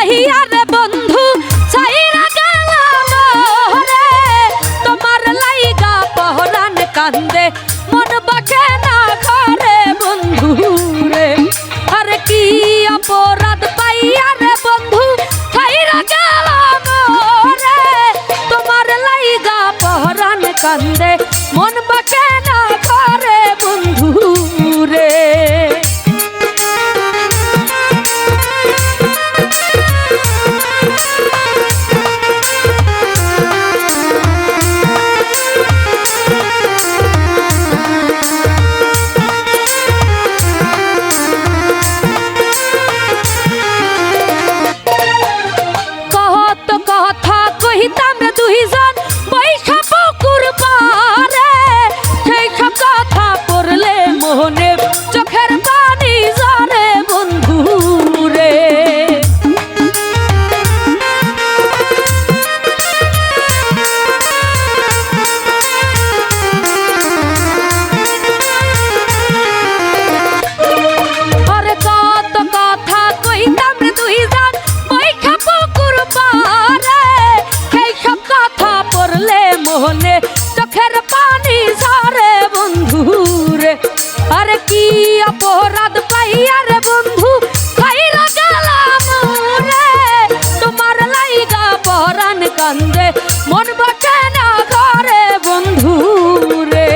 পাইয়া রে বন্ধু ছাইরা গেলাম রে তোমার লাইগা পহরান কান্দে মন বসে না ঘরে বন্ধু রে আর কি অপরাধ পাইয়া রে বন্ধু ছাইরা গেলাম রে তোমার লাইগা পহরান কান্দে মন বসে না ঘরে বন্ধু রে কথা কহিতাম রে দুইজন বৈশা পুকুর পারে সেই সব কথা পড়লে মোহনে চোখের পানি ঝরে বন্ধু রে আরে কত কথা কইতাম রে দুইজন বৈশা পুকুর পারে সেই সব কথা পড়লে মোহনে চোখের পানি ঝরে বন্ধু রে আরে কি অপরাধ পাইয়া রে বন্ধু ছাইরা গেলাম রে তোমার লাইগা পহরান কান্দে মন বসে না ঘরে বন্ধু রে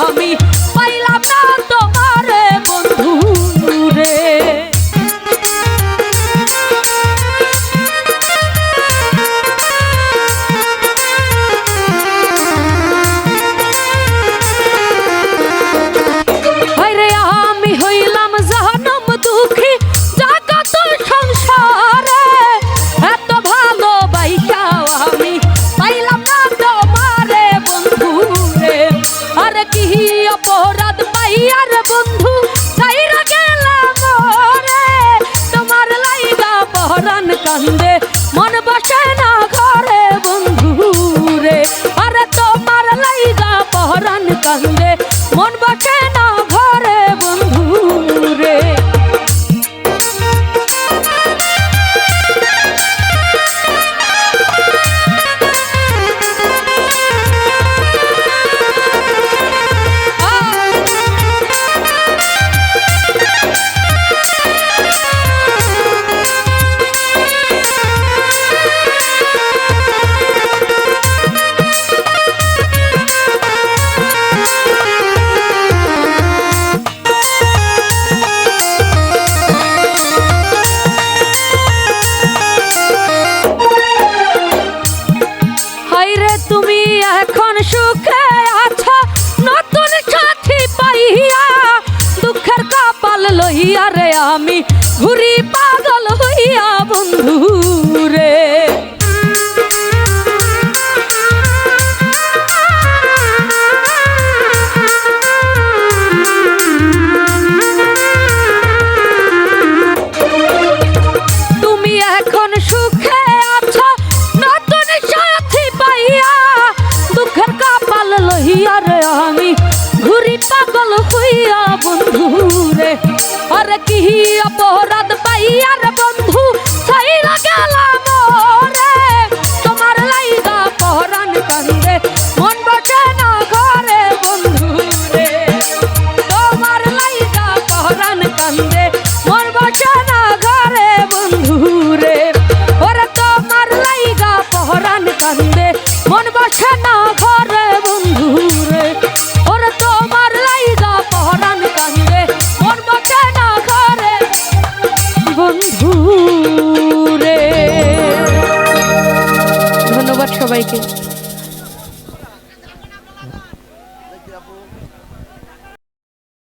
আমি পাইলাম না তোমারে বন্ধু রে আরে আমি হইলাম জাহান্নাম দুঃখী জগত সংসারে এত ভালোবাসা আমি পাইলাম না তোমারে বন্ধু রে আরে কি অপরাধ পাইয়া রে বন্ধু ছাইরা গেলাম রে তোমার লাইগা পহরান কান্দে মন বসে না ঘরে বন্ধু রে আরে তোমার লাইগা পহরান কান্দে মন বসে না ঘরে বন্ধু রে তুমি এখন সুখে আছো নতুন সাথী পাইয়া দুঃখের কপাল লইয়া রে আমি ঘুরি পাগল হইয়া বন্ধু রে তুমি এখন সুখে আছো নতুন সাথী পাইয়া দুঃখের কপাল লইয়া রে আমি ঘুরি পাগল হইয়া বন্ধু রে আরে কি অপরাধ পাইয়া রে বন্ধু ছাইরা গেলাম রে তোমার লাইগা পহরান কান্দে মন বসে না ঘরে বন্ধু রে তোমার লাইগা পহরান কান্দে মন বসে না ঘরে বন্ধু রে ওরে তোমার লাইগা পহরান কান্দে মন বসে না ঘরে বন্ধু রে ওরে তোমার লাইগা পহরান কান্দে মন বসে না ঘরে বন্ধু। আপু